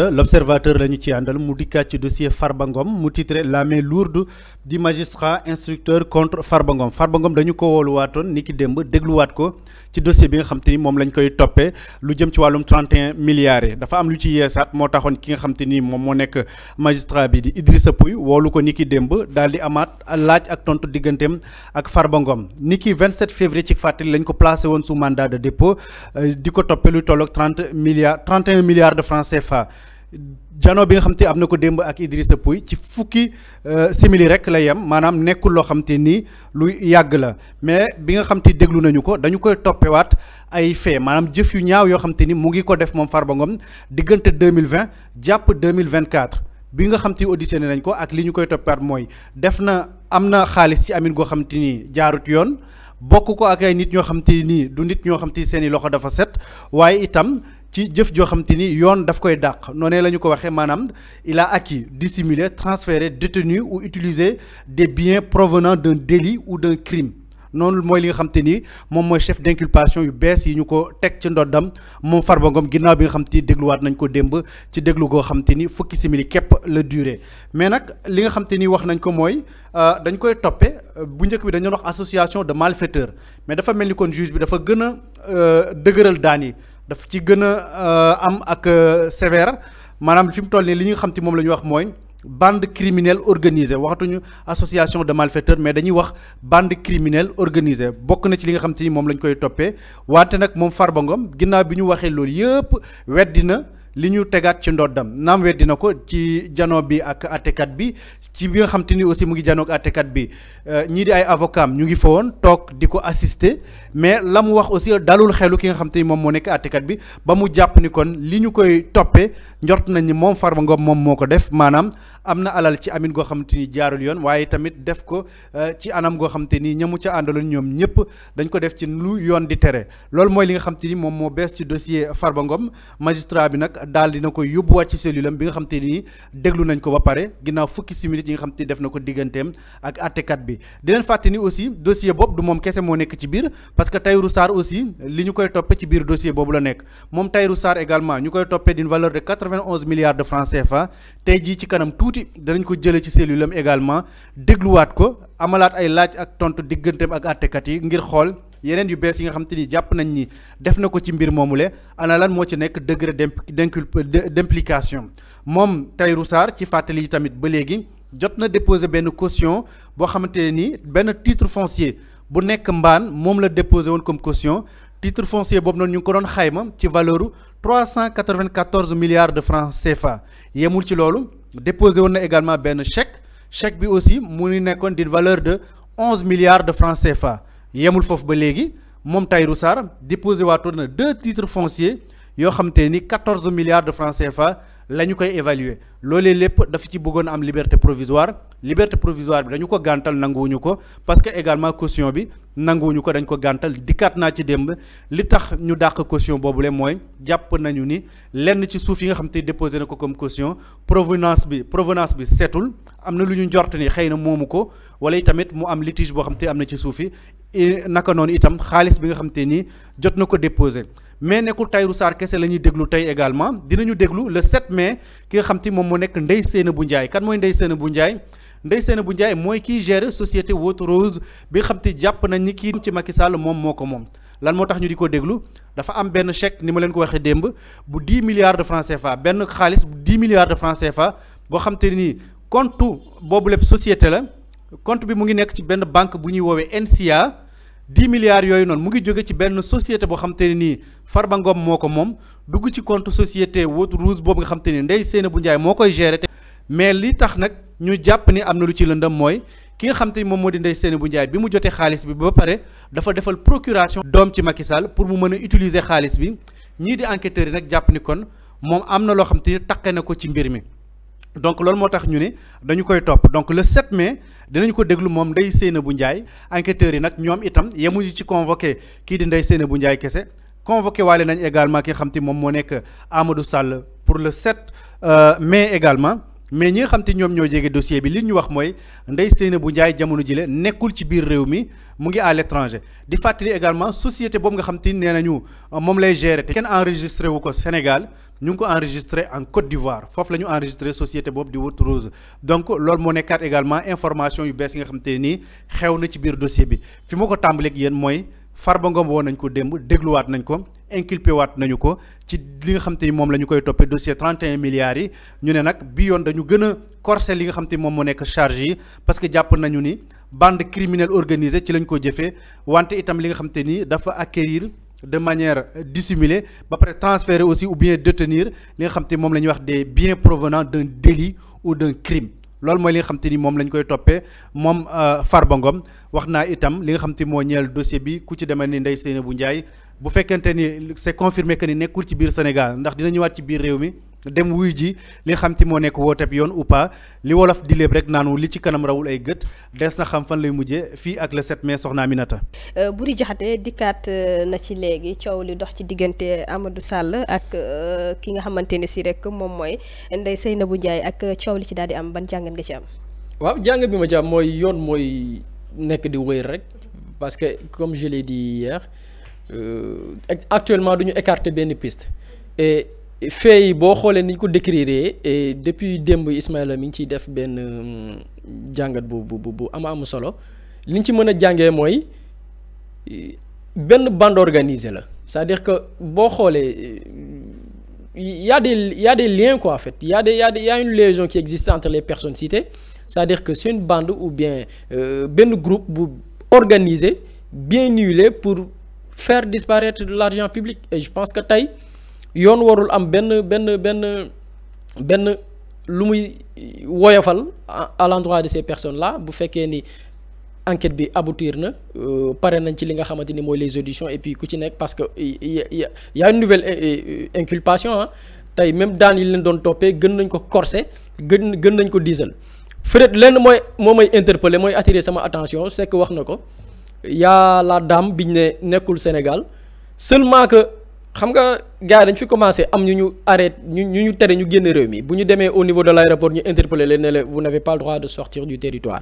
l'observateur la ñu ci àndal mu dikkaat ci dossier Farba Ngom mu titré la main lourde du magistrat instructeur contre Farba Ngom. Farba Ngom dañu ko wooluwaatoon ni ki démb dégluwaat ko ci dossier bi nga xam te ni moom lañ koy toppee lu jëm ci wàllum 31 milliards yi dafa am lu ci yeesaat moo taxoon ki nga xam te ni moom moo nekk magistrat bi di Idrissa Pouye woolu ko ni ki démb daal di amaat laaj ak tontu digganteem ak Farba Ngom ni ki 27 février ci fàttali lañ ko placé woon sous mandat de dépôt di ko toppee lu tolloog 31 milliards de francs CFA. jano bi nga xam te am na ko démb ak Idrissa Pouye ci fukki simili rek la yem maanaam nekkul loo xam te ni lu yàgg la mais bi nga xam te déglu nañu ko dañu koy toppewaat ay fait maanaam jëf yu ñaaw yoo xam te ni mu ngi ko def moom Farba Ngom diggante 2020 jàpp 2024 bi nga xam te auditionné nañ ko ak li ñu koy toppewaat mooy am na xaalis ci amin goo xam te ni jaarut yoon bokk ko ak ay nit ñoo xam te nii du nit ñoo xam te seen i loxo dafa set waaye itam ci jëf joo xam te ni yoon daf koy dàq noonee la ñu ko waxee maanaam il a acquis dissimulé transféré détenu ou utilisé des biens provenant d'un délit ou d'un crime noonu mooy li nga xam te ni moom mooy chef d'inculpation yu bees yi ñu ko teg ci ndoddam moom Farba Ngom ginnaaw bi nga xam te ni dégluwaat nañ ko démb ci déglu goo xam te ni fukki simili képp la durée mais nag li nga xam te ni wax nañ ko mooy dañ koy toppe bu njëkk bi dañu wax association de malfaiteurs mais dafa mel ni kon juge bi dafa gën a dëgëral daan yi daf ci gën a am ak sévère maanaam fi mu toll nii li nga xam te moom la ñu wax mooy bande criminelle organisée waxatuñu association de malfaiteurs mais dañuy wax bande criminelle organisée bokk na ci li nga xam te ni moom lañ koy toppee wante nag moom Farba Ngom ginnaaw bi ñu waxee loolu yëpp weddi na li ñu tegaat ci ndoddam naam weddi na ko ci jano bi ak àttekat bi ci bi nga xam te ni aussi mu ngi janoog àttekat bi ñii di ay avocat ñu ngi fa woon toog di ko assister mais la mu wax aussi dalul xelu ki nga xam te ni moom moo nekk àttekat bi ba mu jàpp ni kon li ñu koy toppee njort nañ ni moom Farba Ngom moom moo ko def maanaam am na alal ci amin goo xam te ni jaarul yoon waaye tamit def ko ci anam goo xam te ni ñamu ca àndaloon ñoom ñëpp dañ ko def ci lu yoon di tere loolu mooy li nga xam te ni moom moo bees ci dossier Farba Ngom magistrat bi nag daal dina ko yóbbuwaat ci cellule am bi nga xam te ni déglu nañ ko ba pare ginnaaw fukki simili yi nga xam te def na ko digganteem ak àttekat bi di leen fàtte ni aussi dossier boobu du moom kese moo nekk ci biir parce que Tahirou Sarr aussi li ñu koy toppee ci biir dossier boobu la nekk moom Tahirou Sarr également ñu koy toppee d'une valeur de 91 milliards de francs CFA tey jii ci kanam tuuti danañ ko jëlee ci cellule am également dégluwaat ko amalaat ay laaj ak tontu digganteem ak àttekat yi ngir xool yeneen yu bees yi nga xam te ni jàpp nañ ni def na ko ci mbir moomule ana lan moo ci nekk degré d'implication moom Tahirou Sarr ci fàttali yi tamit ba léegi jot na déposé benn caution boo xamante ne ni benn titre foncier bu nekk mbaan moom la déposé woon comme caution titre foncier boobu noonu ñu ngi ko doon xayma ci valeur 394 milliards de francs CFA yemul ci loolu déposé woon na également benn chèque bi aussi mu ngi nekkoon d'une valeur de 11 milliards de francs CFA yemul foofu ba léegi moom Tahirou Sarr déposé waatoon na 2 titres fonciers yoo xam te ni 14 milliards de francs CFA la ñu koy évaluer loolee lépp dafa ci bëggoon am liberté provisoire bi dañu ko gàntal nanguwuñu ko parce que également caution bi nanguwuñu ko dañ ko gàntal dikkaat naa ci démb li tax ñu dàq caution boobule mooy jàpp nañu ni lenn ci suuf yi nga xam te déposé na ko comme caution provenance bi seetul am na lu ñu njort ni xëy na moomu ko wala itamit mu am litige boo xam te am na ci suuf yi naka noonu itam xaalis bi nga xam te ni jot na ko déposé mais nekkul Tahirou Sarr kese la ñuy déglu tey également dinañu déglu le 7 mai ki nga xam te moom moo nekk Ndeye Seynabou Ndiaye kan mooy Ndeye Seynabou Ndiaye Ndeye Seynabou Ndiaye mooy kiy gérer société Water Rose bi nga xam te jàpp nañ ni kii ci Macky Sall moom moo ko moom lan moo tax ñu di ko déglu dafa am benn chèque ni ma leen ko waxee démb bu 10 milliards de francs CFA benn xaalis bu 10 milliards de francs CFA boo xam te ni compte boobu lépp société la compte bi mu ngi nekk ci benn banque bu ñuy woowee NCA 10 milliards yooyu noonu mu ngi jóge ci benn société boo xam te ne nii Farba Ngom moo ko moom dugg ci compte société Water Rose boobu nga xam te ni Ndeye Seynabou Ndiaye moo koy gérer mais li tax nag ñu jàpp ni am na lu ci lëndëm mooy ki nga xam te ni moom moo di Ndeye Seynabou Ndiaye bi mu jotee xaalis bi ba pare dafa defal procuration doom ci Macky Sall pour mu mën a utiliser xaalis bi ñii di enquêteurs yi nag jàpp ni kon moom am na loo xam te ni taqe na ko ci mbir mi donc loolu moo tax ñu ne dañu koy topp donc le 7 mai dinañ ko déglu moom Ndeye Seynabou Ndiaye enquêteurs yi nag ñoom itam yemuñu ci convoqué kii di Ndeye Seynabou Ndiaye kese convoqué waale nañ également ki nga xam te moom moo nekk Amadou Sall pour le 7 mai également mais ñi nga xam te ñoom ñoo jege dossier bi li ñu wax mooy Ndeye Seynabou Ndiaye jamono jile nekkul ci biir réew mi mu ngi à l'étranger di fàttali également société boobu nga xam te nee nañu moom lay gérer te kenn enregistré wu ko Sénégal ñu ngi ko enregistré en Côte d'Ivoire foofu la ñu enregistré société boobu di Wood Rose donc loolu moo nekkaat également information yu bees yi nga xam te nii xew na ci biir dossier bi fi ma ko tàmbaleeg yéen mooy Farba Ngom woon nañ ko démb dégluwaat nañ ko inculpé waat nañu ko ci li nga xam te ni moom la ñu koy toppee dossier 31 milliards yi ñu ne nag bi yoon dañu gën a corser li nga xam te ni moom moo nekk charge yi parce que jàpp nañu ni bande criminelle organisée ci lañ ko jëfee wante itam li nga xam te ni dafa acquérir de manière dissimulée ba pare transférer aussi ou bien détenir li nga xam te ni moom la ñuy wax des biens provenant d'un délit ou d'un crime loolu mooy li nga xam te ni moom lañ koy toppee moom Farba Ngom wax naa itam li nga xam te moo ñeel dossier bi ku ci demee ni Ndeye Seynabou Ndiaye bu fekkente ni c'est confirmé que ni nekkul ci biir Sénégal ndax dina ñëwaat ci biir réew mi dem wuy ji li nga xam te moo nekk wooteeb yoon ou pas li wolof di léeb rek naanu li ci kanam rawul ay gët des na xam fan lay mujjee fii ak le 7 mai soxna Aminata. Buri Jaxate dikkaat na ci léegi coow li dox ci diggante Amadou Sall ak ki nga xamante ne si rek moom mooy Ndeye Seynabou Ndiaye ak coow li ci daal di am ban jàngat nga ci am. waaw jàngat bi ma ci am mooy yoon mooy nekk di wéy rek parce que comme je l'ai dit hier actuellement duñu écarter benn piste et fait yi boo xoolee ni ñu ko décrire et depuis démb Ismaïla mi ngi ciy def benn jàngat bu am solo li ñu ci mën a jàngee mooy benn bande organisée la c'est-à-dire que boo xoolee y a des liens quoi en fait y a une liaison qui existe entre les personnes citées c'est-à-dire que c'est une bande ou bien benn groupe bu organisé bien huilé pour faire disparaître de l'argent public et je pense que tey yoon warul am benn lu muy woyofal à l'endroit de ces personnes là bu fekkee ni enquête bi aboutir na pare nañ ci li nga xamante ni mooy les auditions et puis ku ci nekk parce que y a une nouvelle inculpation ah tey même daan yi leen doon toppee gën nañ ko corser gën nañ ko diisal peut-être lenn moo may interpeller mooy attirer sama attention c'est que wax na ko y'a la dame biñ ne nekkul Sénégal seulement que xam nga gars yi dañ fi commencé am ñu arrêté ñu tere ñu génn réew mi bu ñu demee au niveau de l'aéroport ñu interpeller leen ne vous n'avez pas le droit de sortir du territoire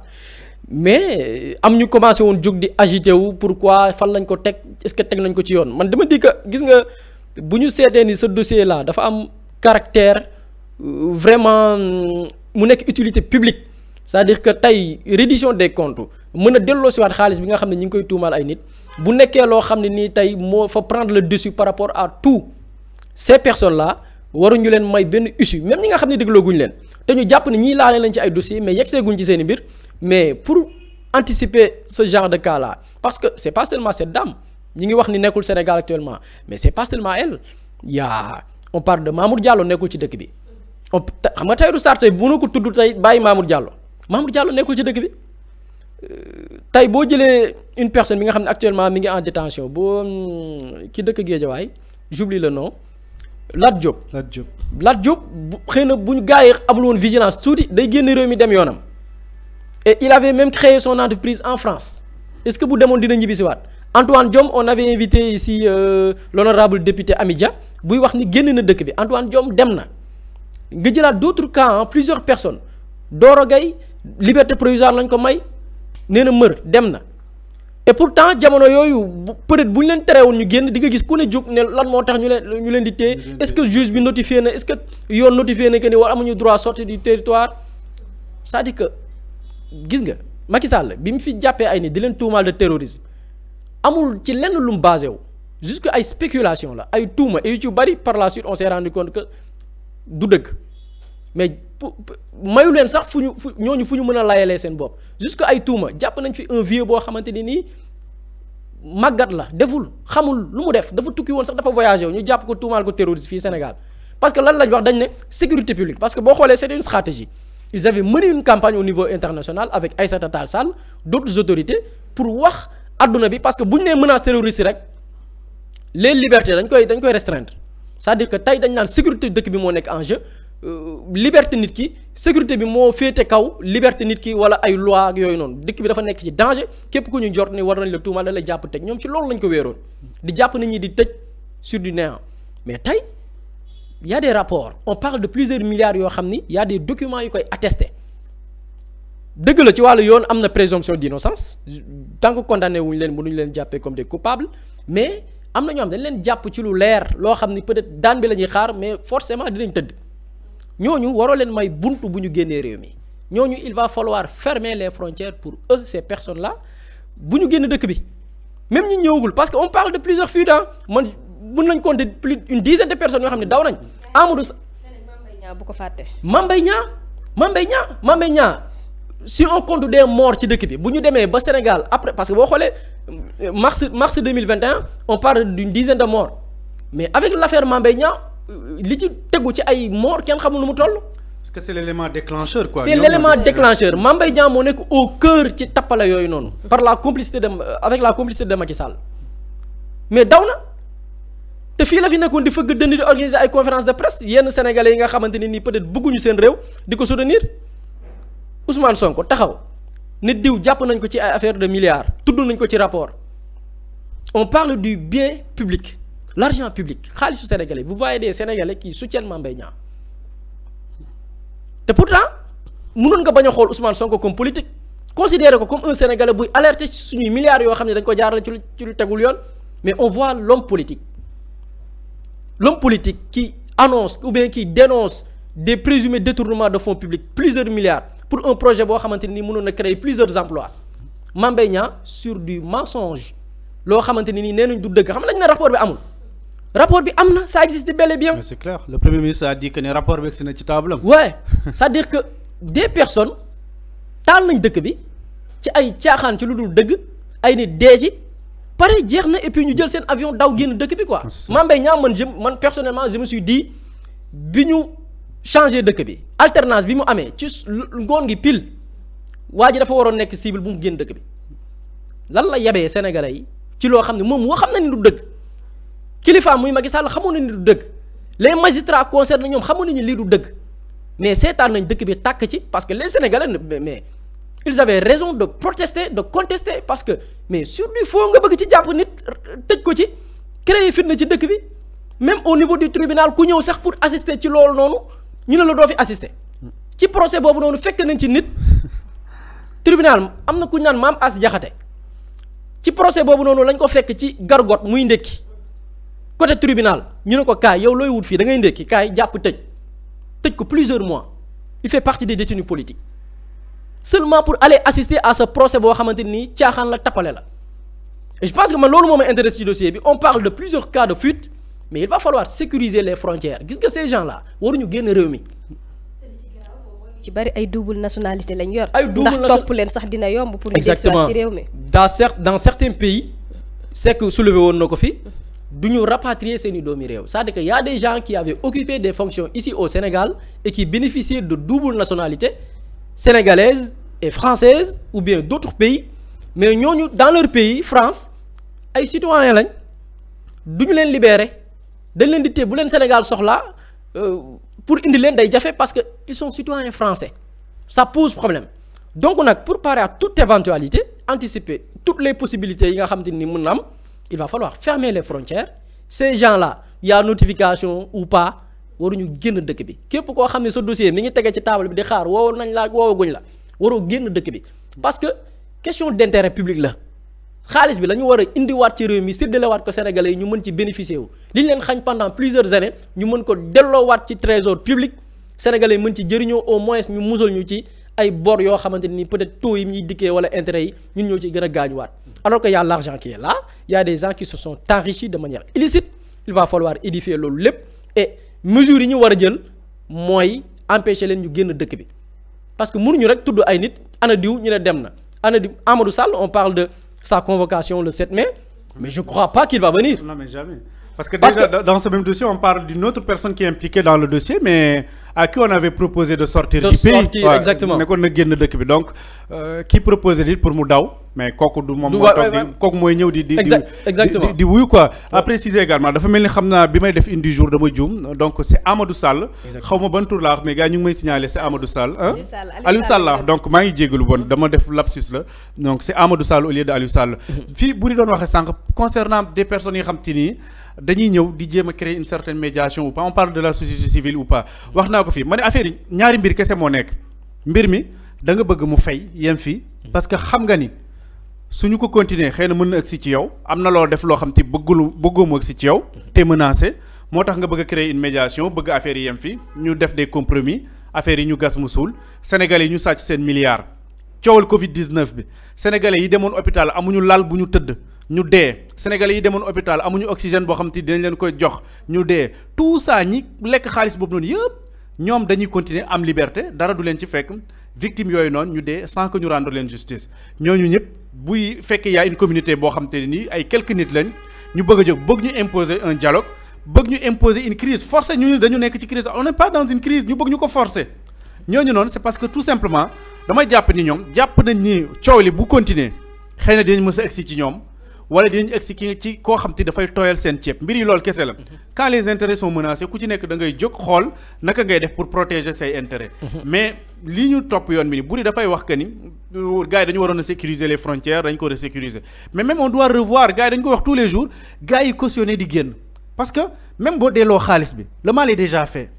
mais am ñu commencé woon jóg di agité wu pourquoi fan lañ ko teg est-ce que teg nañ ko ci yoon man dama di que gis nga bu ñu seetee ni ce dossier là dafa am caractère vraiment mu nekk utilité publique c'est-à-dire que tey reddition des comptes mën a delloosiwaat xaalis bi nga xam ne ñu ngi koy tuumaal ay nit bu nekkee loo xam ne nii tey moo fa prendre le dessus par rapport à tout ces personnes là waruñu leen may benn issue même ñi nga xam ne déglooguñu leen te ñu jàpp ne ñii laale lañ ci ay dossiers mais yeggseeguñ ci seen i mbir mais pour anticiper ce genre de cas là parce que c'est pas seulement cette dame ñi ngi wax ni nekkul Sénégal actuellement mais c'est pas seulement elle on parle de Mamour Diallo nekkul ci dëkk bi xam nga Tahirou Sarr tey bu na ko tudd tey bàyyi Mamour Diallo nekkul ci dëkk bi tey boo jëlee une personne bi nga xam ne actuellement mi ngi en détention boo ki dëkk Guédiawaye j'oublie le nom Lat Diop xëy na bu ñu gars yi amul woon vigilance tuuti day génn réew mi dem yoonam et il avait même créé son entreprise en France est-ce que bu demoon dina ñibbisiwaat Antoine Diome on avait invité ici l'honorable député Amy Dia buy wax ni génn na dëkk bi Antoine Diome dem na nga jëlaat d'autres cas plusieurs personnes Doro Gaye liberté provisoire lañ ko may nee na mër dem na et pourtant jamono yooyu peut-être bu ñu leen terewoon ñu génn di nga gis ku ne jóg ne lan moo tax ñu leen di téye est-ce que juge bi notifié na est-ce que yoon notifié na que ni war amuñu droit sortir du territoire c'est-à-dire que gis nga Macky Sall bi mu fi jàppee ay nit di leen tuumaal de terrorisme amul ci lenn lu mu basé wu jusque ay spéculation la ay tuuma et yu ci bari par la suite on s'est rendu compte que du dëgg mais mayu leen sax ñooñu fu ñu mën a layalee seen bopp jusque ay tuuma jàpp nañ fi un vieux boo xamante ni nii màggat la deful xamul lu mu def dafa tukki woon sax dafa voyagé wu ñu jàpp ko tuumaal ko terroriste fii Sénégal parce que lan lañ wax dañ ne sécurité publique parce que boo xoolee c'était une stratégie ils avaient mené une campagne au niveau international avec Aïssata Tall Sall d'autres autorités pour wax adduna bi parce que bu ñu nee menace terroriste rek les libertés dañ koy restreindre c'est-à-dire que tey dañ naan sécurité dëkk bi moo nekk en jeu liberté nit ki sécurité bi moo féete kaw liberté nit ki wala ay loi ak yooyu noonu dëkk bi dafa nekk ci danger képp ku ñu jort ni war nañ la tuumal da la jàpp tëj ñoom ci loolu lañ ko wéeroon di jàpp nit ñi di tëj sur du néant mais tey y a des rapports on parle de plusieurs milliards yoo xam ni y a des documents yu koy attester dëgg la ci wàllu yoon am na présomption d'innocence tant que condamné wuñu leen mënuñu leen jàppee comme des coupables mais am na ñoo xam dañ leen jàpp ci lu leer loo xam ni peut-être daan bi la ñuy xaar mais forcément dinañ tëdd ñooñu waroo leen may buntu bu ñu génnee réew mi ñooñu il va falloir fermer les frontières pour eux ces personnes là bu ñu génn dëkk bi même ñi ñëwagul parce que on parle de plusieurs fuites man mën nañ compter plus d'une dizaine de personnes yoo xam ne daw nañ Amadou bu ko fàtte. Mame Mbaye Niang si on compte des morts ci dëkk bi bu ñu demee ba Sénégal après parce que boo xoolee mars 2021 on parle d'une dizaine de morts mais avec l'affaire Mame Mbaye Niang li ci tegu ci ay morts kenn xamul nu mu toll. parce que c'est l'élément déclencheur quoi. c'est l'élément déclencheur Mame Mbaye Niang moo nekk au cœur ci tappale yooyu noonu. par la complicité avec la complicité de Macky Sall mais daw na. te fii la fi nekkoon di fëgg dënn di organiser ay conférence de presse yenn sénégalais yi nga xamante ne nii peut-être bëgguñu seen réew di ko soutenir Ousmane Sonko taxaw ne diw jàpp nañ ko ci ay affaire de milliards tudd nañ ko ci rapport on parle du bien public l'argent public xaalisu sénégalais vous voyez des sénégalais qui soutiennent Mame Mbaye Niang te pourtant mënoon nga bañ a xool Ousmane Sonko comme politique considérer ko comme un sénégalais buy alerter ci suñuy milliards yoo xam ne dañ ko jaarale ci lu tegul yoon mais on voit l'homme politique qui annonce ou bien qui dénonce des présumés détournements de fonds publics plusieurs milliards pour un projet boo xamante ni mënoon na créer plusieurs emplois Mame Mbaye Niang sur du mensonge loo xamante ni nee nañ du dëgg xam nañ ne rapport bi amul rapport bi am na ça existe bel et bien. mais c'est clair le premier ministre a dit que ne rapport bi egsi na ci table am. ouais c'est-à-dire que des personnes taal nañ dëkk bi ci ay caaxaan ci lu dul dëgg ay nit dee ci pare jeex na et puis ñu jël seen avion daw génn dëkk bi quoi. Mame Mbaye Niang man personnellement je me suis dit bi ñu changé dëkk bi alternance bi mu amee ci ngoon gi pile waa ji dafa waroon nekk cible bu mu génn dëkk bi lan la yabee sénégalais yi ci loo xam ne moom moo xam na ni du dëgg kilifa muy Macky Sall xamoon na ni du dëgg les magistrats concernés ñoom xamoon nañu lii du dëgg mais seetaan nañ dëkk bi tàkk ci parce que les sénégalais mais ils avaient raison de protester de contester parce que mais sur du faux nga bëgg ci jàpp nit tëj ko ci créer fitna ci dëkk bi même au niveau du tribunal ku ñëw sax pour assister ci loolu noonu ñu ne la doo fi assister ci procès boobu noonu fekk nañ ci nit tribunal am na ku ñu naan Mame As Jaxate ci procès boobu noonu lañ ko fekk ci gargote muy ndékki côté tribunal ñu ne ko kaay yow looy wut fii da ngay ndékki kaay jàpp tëj ko plusieurs mois il fait partie des détenus politiques seulement pour aller assister à ce procès boo xamante ni caaxaan la tappale la et je pense que man loolu moo ma intéresse ci dossier bi on parle de plusieurs cas de fuite mais il va falloir sécuriser les frontières gis nga ces gens là waruñu génn réew mi. ci bari ay double nationalité lañ yor. ay double ndax topp leen sax dina yomb. pour ñu exactement ci réew mi. dans certains pays c'est que soulevé woon na ko fi du ñu rapatrier seeni doomi réew c'est-à-dire que y a des gens qui avaient occupé des fonctions ici au Sénégal et qui bénéficiaient de double nationalité sénégalaise et française ou bien d'autres pays mais ñooñu dans leur pays France ay citoyens lañ du ñu leen libérer dañ leen di téye bu leen Sénégal soxla pour indi leen day jafe parce que ils sont citoyens français ça pose problème donc nag pour parer à toute éventualité anticiper toutes les possibilités yi nga xamante ni mën na am il va falloir fermer les frontières ces gens-là y a notification ou pas waruñu génn dëkk bi képp koo xam ne sa dossier mi ngi tege ci table bi di xaar woowu nañ la woowaguñ la waroo génn dëkk bi parce que question d'intérêt public la xaalis bi la ñu war a indiwaat ci réew mi séddalewaat ko Sénégalais yi ñu mën ci bénéficier wu li ñu leen xañ pendant plusieurs années ñu mën ko delloowaat ci trésor public Sénégalais yi mën ci jëriñoo au moins ñu musal ñu ci ay bor yoo xamante ni peut-être taux yi ñuy dikkee wala intérêt yi ñun ñoo ci gën a gaañuwaat alors que y a l'argent qui est là y a des gens qui se sont enrichis de manière illicite il va falloir édifier loolu lépp et mesures yi ñu war a jël mooy empêcher leen ñu génn dëkk bi parce que mënuñu rek tudd ay nit ana diw ñu ne dem na ana diw Amadou Sall on parle de sa convocation le 7 mai mais je crois pas qu'il va venir. Non mais jamais. Parce que déjà dans ce même dossier on parle d'une autre personne qui est impliquée dans le dossier mais à qui on avait proposé de sortir du pays. Sortir, exactement nekkoon na génn dëkk bi donc qui proposé dit pour mu daw mais kooku du moom moo toog di kooku mooy ñëw exactement di wuyu quoi à préciser également dafa mel ni xam naa bi may def indi jour dama juum donc c'est Amadou Sall xaw ma ban tur laa wax mais gars ñu ngi may signaler c'est Amadou Sall Aliou Sall la donc maa ngi jégalu bon dama def lapsus la donc c'est Amadou Sall au lieu de Aliou Sall fii bu di doon waxee sànq concernant des personnes yi xam te nii dañuy ñëw di jéem a créer une certaine médiation ou pas on parle de la société civile ou pas wax naa ko fii ma ne affaire yi ñaari mbir kese moo nekk mbir mi da nga bëgg mu fay yem fii parce que xam nga ni suñu ko continuer xëy na mën na agsi ci yow am na loo def loo xam te bëggoo mu agsi ci yow te menacé moo tax nga bëgg a créer une médiation bëgg affaire yi yem fi ñu def des compromis affaire yi ñu gas mu suul sénégalais yi ñu sàcc seen milliards coowal Covid 19 bi sénégalais yi demoon hôpital amuñu lal bu ñu tëdd ñu dee sénégalais yi demoon hôpital amuñu oxygène boo xam te dinañ leen koy jox ñu dee tout ça ñi lekk xaalis boobu noonu yëpp ñoom dañuy continuer am liberté dara du leen ci fekk victime yooyu noonu ñu dee sans que ñu rendre leen justice ñooñu ñëpp buy fekkee y a une communauté boo xam te ne nii ay quelques nit lañ ñu bëgg a jóg bëgg ñu imposer un dialogue bëgg ñu imposer une crise forcé ñu dañu nekk ci crise on n'est pas dans une crise ñu bëgg ñu ko forcer ñooñu noonu c'est parce que tout simplement damay jàpp ni ñoom jàpp nañ ni coow li bu continuer xëy na dinañ mës a egsi ci ñoom wala dinañ egsi ci koo xam te dafay tooyal seen ceeb mbir yi loolu kese la quand les intérêts sont menacés ku ci nekk da ngay jóg xool naka ngay def pour protéger say intérêts mais li ñu topp yoon bi ni buri dafay wax que ni gars yi dañu waroon a sécuriser les frontières dañ ko war a sécuriser mais même on doit revoir gars yi dañ ko wax tous les jours gars yi cautionné di génn parce que même boo delloo xaalis bi le mal est déjà fait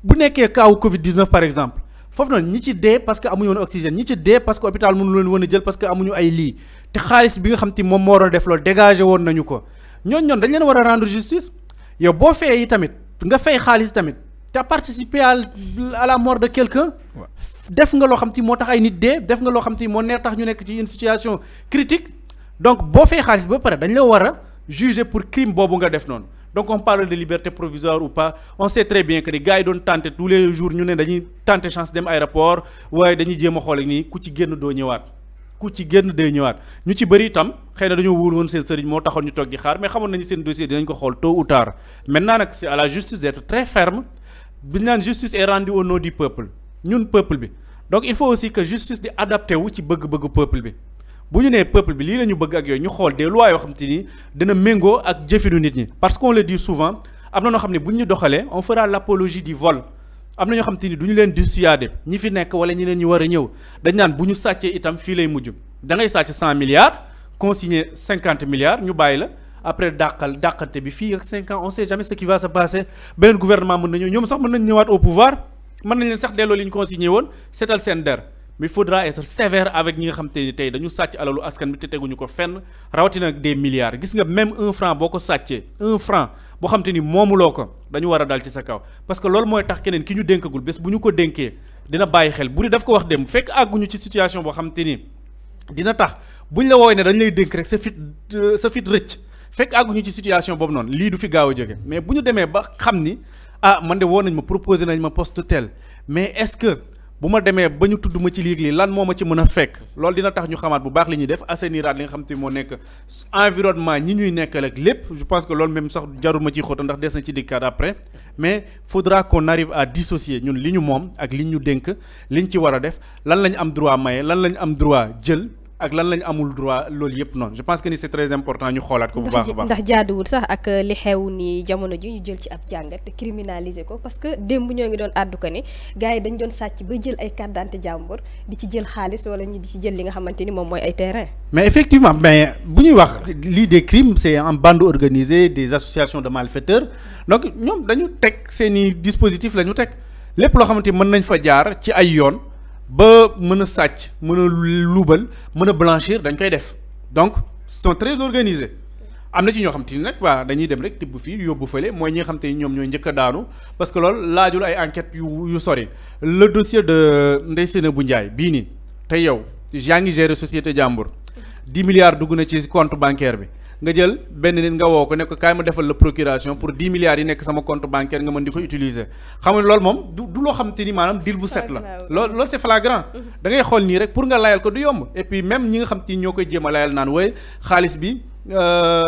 bu nekkee cas Covid 19 par exemple foofu noonu ñi ci dee parce que amuñu woon oxygène ñi ci dee parce que hôpital mënu leen woon a jël parce que amuñu ay lits te xaalis bi nga xam te moom moo waroon def loolu dégagé woon nañu ko ñooñu dañ leen war a rendre justice yow boo fayee yi tamit nga fay xaalis tamit te participé à la mort de quelqu'un def nga loo xam te moo tax ay nit dee def nga loo xam te moo neex tax ñu nekk ci une situation critique donc boo fay xaalis ba pare dañ la war a juger pour crime boobu nga def noonu donc on parle de liberté provisoire ou pas on sait très bien que les gars yi doon tenter tous les jours ñu ne dañuy tenter chance dem aéroport waaye dañuy jéem a xool ak nii ku ci génn doo ñëwaat ku ci génn day ñëwaat ñu ci bëri itam xëy na dañoo wóor woon seen sëriñ moo taxoon ñu toog di xaar mais xamoon nañu seen dossier dinañ ko xool tôt ou tard maintenant nag c'est à la justice d'être très ferme bi ñu naan justice est rendue au nom du peuple ñun peuple bi donc il faut aussi que justice di adapté wu ci bëgg-bëggu peuple bi bu ñu nee peuple bi lii la ñu bëgg ak yooyu ñu xool des lois yoo xam te ni dina méngoo ak jëfinu nit ñi parce qu'on le dit souvent am na ñoo xam ne bu ñu doxalee on fera l'apologie du vol am na ñoo xam te ni du ñu leen dissuader ñi fi nekk wala ñeneen ñi war a ñëw dañ naan bu ñu sàccee itam fii lay mujj da ngay sàcc 100 milliards consigner 50 milliards ñu bàyyi la après dàqante bi fii ak 5 ans on sait jamais ce qui va se passer beneen gouvernement mën nañu ñoom sax mën nañu ñëwaat au pouvoir mën nañ leen sax delloo li ñu consigné woon seetal seen der mais il faudra être sévère avec ñi nga xam te ni tey dañu sàcc alalu askan bi te teguñu ko fenn rawatina ak des milliards gis nga même 1 franc boo ko sàccee 1 franc boo xam te ni moomuloo ko dañu war a dal ci sa kaw parce que loolu mooy tax keneen ki ñu dénkagul bés bu ñu ko dénkee dina bàyyi xel buri daf ko wax dem fekk àgguñu ci situation boo xam te ni dina tax buñ la woowee ne dañ lay dénk rek sa fit rëcc fekk àgguñu ci situation boobu noonu lii du fi gaaw a jóge mais bu ñu demee ba xam ni man de woo nañ ma proposé nañ ma poste tel mais est-ce que bu ma demee ba ñu tudd ma ci lii lan moo ma ci mën a fekk loolu dina tax ñu xamaat bu baax li ñuy def assainiraat li nga xam te moo nekk environnement ñi ñuy nekkal ak lépp je pense que loolu même sax jarul ma ciy xóota ndax des na ci dikkaat après mais faudra qu'on arrive à dissocier ñun li ñu moom ak li ñu dénk li ñu ci war a def lan la ñu am droit maye lan la ñu am droit jël ak lan lañ amul droit loolu yëpp noonu je pense que ni c'est très important ñu xoolaat ko bu baax a baax ndax jaaduwul sax ak li xew ni jamono ji ñu jël ci ab jàngat te criminaliser ko parce que démb ñoo ngi doon àddu ko ni gars yi dañ doon sàcc ba jël ay carte d'identité jàmbur di ci jël xaalis wala ñu di ci jël li nga xamante ni moom mooy ay terrain mais effectivement mais bu ñuy wax lii des crimes c'est en bande organisée des associations de malfaiteurs donc ñoom dañu teg seeni dispositif la ñu teg lépp loo xamante ni mën nañ fa jaar ci ay yoon ba mën a sàcc mën a luubal mën a blanchir dañ koy def donc sont très organisés am na ci ñoo xam te ni nag waa dañuy dem rek tibb fii yóbbu fële mooy ñi nga xam te ni ñoom ñooy njëkk a daanu parce que loolu laajul ay enquêtes yu sori le dossier de Ndeye Seynabou Ndiaye bii nii tey yow yaa ngi gérer société jàmbur 10 milliards dugg na ci compte bancaire bi nga jël benn nit nga woo ko ne ko kaay ma defal la procuration pour 10 milliards yi nekk sama compte bancaire nga mën di ko utiliser xam nga loolu moom du loo xam te ni maanaam deal bu set la loolu c'est flagrant da ngay xool nii rek pour nga layal ko du yomb et puis même ñi nga xam te ni ñoo koy jéem a layal naan waaye xaalis bi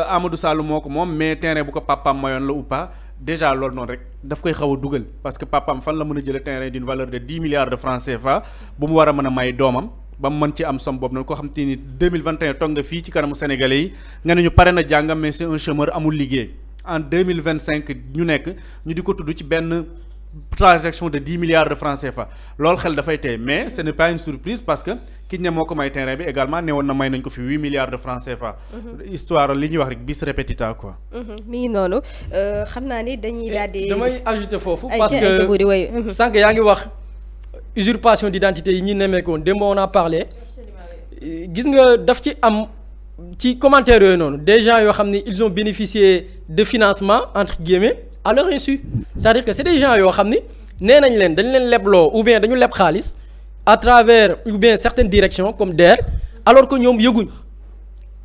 Amadou Sall moo ko moom mais terrain bu ko papaam mayoon la ou pas déjà loolu noonu rek daf koy xaw a dugal parce que papaam fan la mën a jëlee terrain d'une valeur de 10 milliards de francs CFA bu mu war a mën a may doomam ba mu mën ci am somme boobu noonu koo xam te ni 2021 toog nga fii ci kanamu sénégalais yi nga ne ñu pare na jàngam mais c'est un chômeur amul liggéey en 2025 ñu nekk ñu di ko tudd ci benn transaction de 10 milliards de francs CFA loolu xel dafay tey mais ce n'est pas une surprise parce que ki ne moo ko may terrain bi également ne woon na may nañ ko fi 8 milliards de francs CFA. histoire li ñuy wax rek bis repetita quoi. mi ngi noonu xam naa ni dañuy daal di. damay ajouter foofu parce que sànq yaa ngi wax usurpation d'identité yi ñi nemmeekoon démb on a parlé gis nga daf ci am ci commentaire yooyu noonu des gens yoo xam ne ils ont bénéficié de financement entre guillemets à leur insu c'est-à-dire que c'est des gens yoo xam ni nee nañ leen dañ leen lebloo ou bien dañu leb xaalis à travers ou bien certaines directions comme DER alors que ñoom yëguñ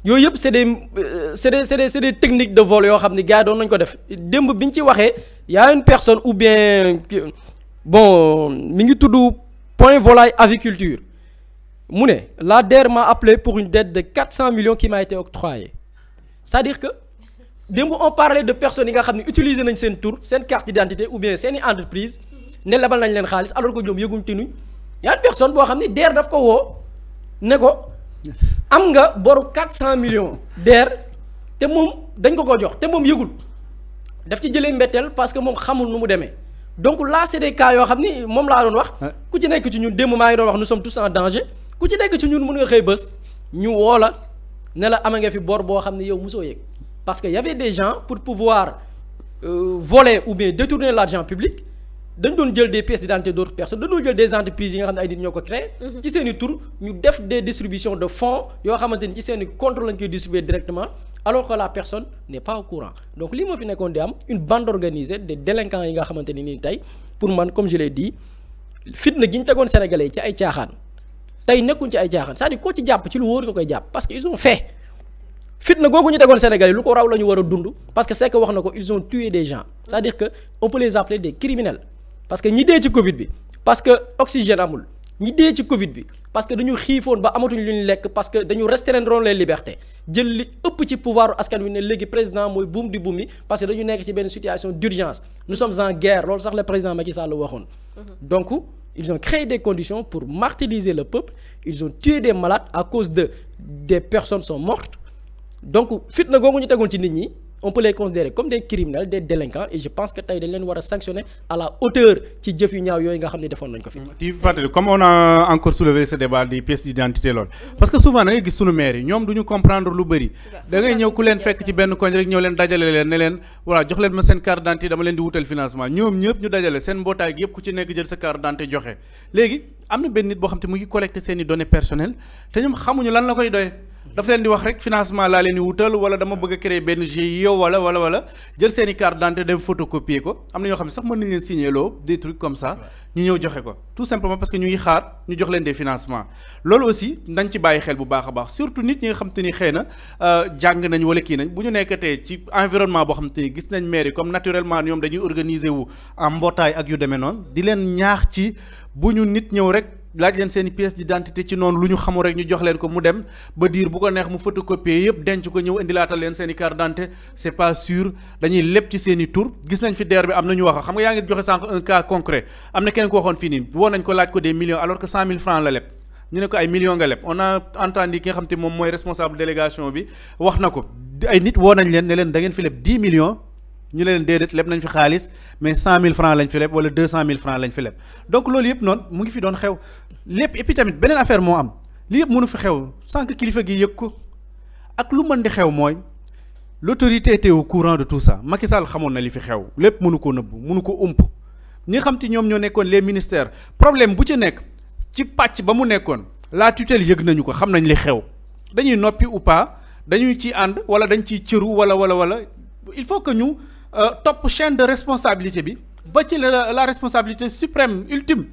yooyu yëpp c'est des techniques de vol yoo xam ni gars yi doon nañ ko def démb bi ñu ci waxee y a une personne ou bien bon mi ngi tudd Point Volaille Aviculture mu ne la DER m'a appelé pour une dette de 400 millions qui m'a été octroyée c'est-à-dire que démb on parlait de personnes yi nga xam ne utiliser nañ seen tur seen carte d'identité ou bien seeni entreprise ne lebal nañ leen xaalis alors que ñoom yëguñ tinuñ y a une personne boo xam ne DER daf ko woo ne ko am nga boru 400 millions DER te moom dañ ko jox te moom yëgul daf ci jëlee mbetteel parce que moom xamul nu mu demee donc là c'est des cas yoo xam ni moom laa doon wax ku ci nekk ci ñun démb maa ngi doon wax nous sommes tous en danger ku ci nekk ci ñun mën nga xëy bés ñu woo la ne la ama nga fi bor boo xam ne yow mosoo yëg parce que y avait des gens pour pouvoir voler ou bien détourner l'argent public dañ doon jël des pièces d'identité d'autres personnes dañ doon jël des entreprises yi nga xam ne ay nit ñoo ko créé ci seen i tur ñu def des distributions de fonds yoo xamante ni ci seen i compte lañ koy distribuer directement alors que la personne n'est pas au courant donc lii moo fi nekkoon di am une bande organisée des délinquants yi nga xamante ni nii tey pour man comme je l'ai dit fitna gi ñu tegoon sénégalais yi ci ay caaxaan tey nekkuñ ci ay caaxaan c'est-à-dire koo ci jàpp ci lu wóor nga koy jàpp parce que ils ont fait fitna googu ñu tegoon sénégalais yi lu ko raw la ñu war a dund parce que c'est que wax na ko ils ont tué des gens c'est-à-dire que on peut les appeler des criminels parce que ñi dee ci Covid bi parce que oxygène amul ñi dee ci Covid bi parce que dañu xiifoon ba amatuñ lu ñu lekk parce que dañu restreindre les libertés jël li ëpp ci pouvoir askan wi ne léegi président mooy buum di buum mi parce que dañu nekk ci benn situation d'urgence nous sommes en guerre loolu sax le président Macky Sall waxoon donc ils ont créé des conditions pour martyriser le peuple ils ont tué des malades à cause de des personnes sont mortes donc fitna googu ñu tegoon ci nit ñi on peut les considérer comme des criminels des délinquants et je pense que tey dañ leen war a sanctionner à la hauteur ci jëf yu ñaaw yooyu nga xam ne defoon nañ ko fi. di fàttali comme on a encore soulevé ce débat des pièces d'identité loolu parce que souvent da ngay gis sunu maire yi ñoom du ñu comprendre lu bëri da ngay ñëw ku leen fekk ci benn koñ rek ñëw leen dajale leen ne leen voilà jox leen ma seen carte d'identité dama leen di wutal financement ñoom ñëpp ñu dajale seen mbootaay gi yëpp ku ci nekk jël sa carte d'identité joxe léegi am na benn nit boo xam te mu ngi collecté seen i données personnelles te ñoom xamuñu lan la koy doye daf leen di wax rek financement laa leen di wutal wala dama bëgg a créer benn GIE wala jël seen i carte d'identité dem photocopier ko am na ñoo xam ne sax mën nañ leen signer loo des trucs comme ça ñu ñëw joxe ko tout simplement parce que ñu ngi xaar ñu jox leen des financements loolu aussi dañ ci bàyyi xel bu baax a baax surtout nit ñi nga xam te ni xëy na jàng nañ wala kii nañ bu ñu nekkatee ci environnement boo xam te ni gis nañ mairie comme naturellement ñoom dañuy organiser wu en mbootaay ak yu demee noonu di leen ñaax ci bu ñu nit ñëw rek laaj leen seen i pièce d'identité ci noonu lu ñu xamul rek ñu jox leen ko mu dem ba diir bu ko neex mu photocopier yëpp denc ko ñëw indilaatal leen seen i carte d'identité c'est pas sûr dañuy lépp ci seen i tur gis nañ fi DER bi am na ñu wax xam nga yaa ngi joxe sànq un cas concret am na kenn ko waxoon fii nii woo nañ ko laaj ko des millions alors que 100 000 francs la leb ñu ne ko ay millions nga leb on a entendu ki nga xam te moom mooy responsable délégation bi wax na ko ay nit woo nañ leen ne leen da ngeen fi leb 10 millions ñu leen déedéet leb nañ fi xaalis mais 100 000 francs lañ fi leb wala 200 000 francs lañ fi leb donc loolu yëpp noonu mu ngi fi doon xew lépp et puis tamit beneen affaire moo am li yëpp mënu fi xew sans que kilifa gi yëg ko ak lu mën di xew mooy l'autorité était au courant de tout ça Macky Sall xamoon na li fi xew lépp mënu ko nëbb mënu ko ump ñi xam te ñoom ñoo nekkoon les ministères problème bu ci nekk ci pàcc ba mu nekkoon la tutelle yëg nañu ko xam nañ li xew dañuy noppi ou pas dañuy ciy ànd wala dañ ciy cëru wala il faut que ñu topp chaîne de responsabilité bi ba ci la responsabilité suprême ultime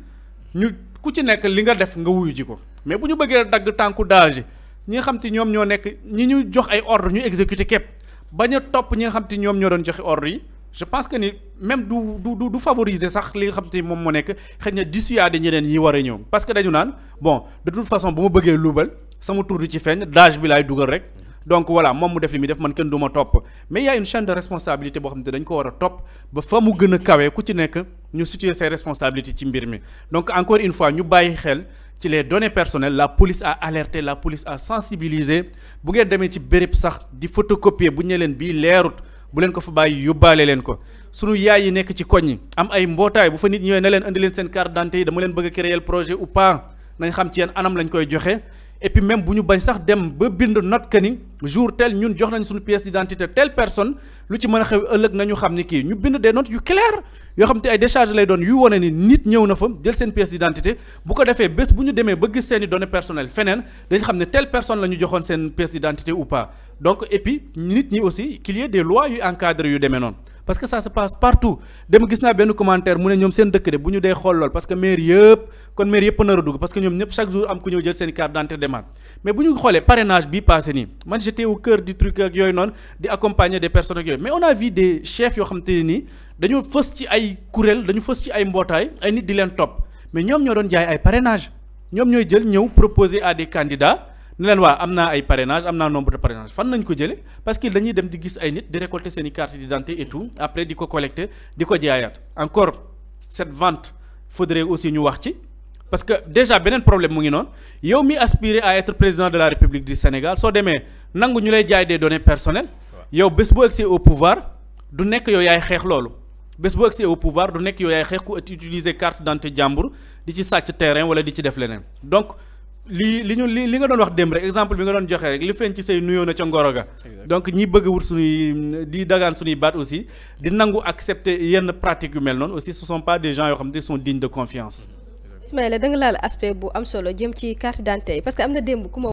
ñu ku ci nekk li nga def nga wuyu ji ko mais bu ñu bëggee dagg tànku danger ñi nga xam te ñoom ñoo nekk ñi ñu jox ay ordre ñu exécuter képp bañ a topp ñi nga xam te ñoom ñoo doon joxe ordre yi je pense que ni même du favoriser sax li nga xam te moom moo nekk xëy na dissuader ñeneen ñi war a ñëw parce que dañu naan bon de toute façon bu ma bëggee luubal sama tur du ci feeñ danger bi laay dugal rek donc voilà moom mu def li muy def man kenn du ma topp mais il y a une chaîne de responsabilité boo xam ne dañ ko war a topp ba fa mu gën a kawee ku ci nekk ñu situer ses responsabilités ci mbir mi donc encore une fois ñu bàyyi xel ci les données personnelles la police a alerté la police a sensibilisé bu ngeen demee ci béréb sax di photocopier bu ñu ne leen bii leerut bu leen ko fa bàyyi yóbbaale leen ko sunu yaay yi nekk ci koñ yi am ay mbootaay bu fa nit ñëwee ne leen indi leen seen carte d'identité yi dama leen bëgg a créer projet ou pas nañ xam ci yeen anam lañ koy joxe et puis même bu ñu bañ sax dem ba bind note que ni jour tel ñun jox nañ suñu pièce d'identité telle personne lu ci mën a xew ëllëg nañu xam ni kii ñu bind des notes yu claires yoo xam te ay décharge lay doon yu wane ni nit ñëw na fa jël seen pièce d'identité bu ko defee bés bu ñu demee ba gis seen i données personnelles feneen dañ xam ne telle personne la ñu joxoon seen pièce d'identité ou pas donc et puis nit ñi aussi qu'il y ait des lois yu encadré yu demee noonu parce que ça se passe partout dem gis naa benn commentaire mu ne ñoom seen dëkk de bu ñu dee xool lool parce que maire yëpp nar a dugg parce que ñoom ñëpp chaque jour am ku ñëw jël seen carte d'identité demaat mais bu ñu xoolee parrainage bii passé nii man j'étais au cœur du truc ak yooyu noonu di accompagner des personnes ak yooyu mais on a vu des chefs yoo xam te ne nii dañoo fës ci ay kuréel dañu fës ci ay mbootaay ay nit di leen topp mais ñoom ñoo doon jaay ay parrainage ñoom ñooy jël ñëw proposer à des candidats ne leen waa am naa ay parrainage am naa nombre de parrainage fan nañ ko jële parce que dañuy dem di gis ay nit di récolter seen i carte d'identité et tout après di ko collecter di ko jaayaat encore cette vente faudrait aussi ñu wax ci parce que déjà beneen problème mu ngi noonu yow mi aspirer à être président de la République du Sénégal soo demee nangu ñu lay jaay des données personnelles yow bés boo accès au pouvoir du nekk yow yaay xeex loolu bés boo accès au pouvoir du nekk yow yaay xeex ku utiliser carte d'identité jàmbur di ci sàcc terrain wala di ci def leneen donc li nga doon wax démb rek exemple bi nga doon joxe rek li feeñ ci say nuyoo na ca ngoro ga donc ñi bëgg wut suñuy di dagaan suñuy baat aussi di nangu accepter yenn pratiques yu mel noonu aussi ce sont pas des gens yoo xam ne sont dignes de confiance. Ismaïla da nga laal aspect bu am solo jëm ci carte d'identité yi parce que am na démb ku ma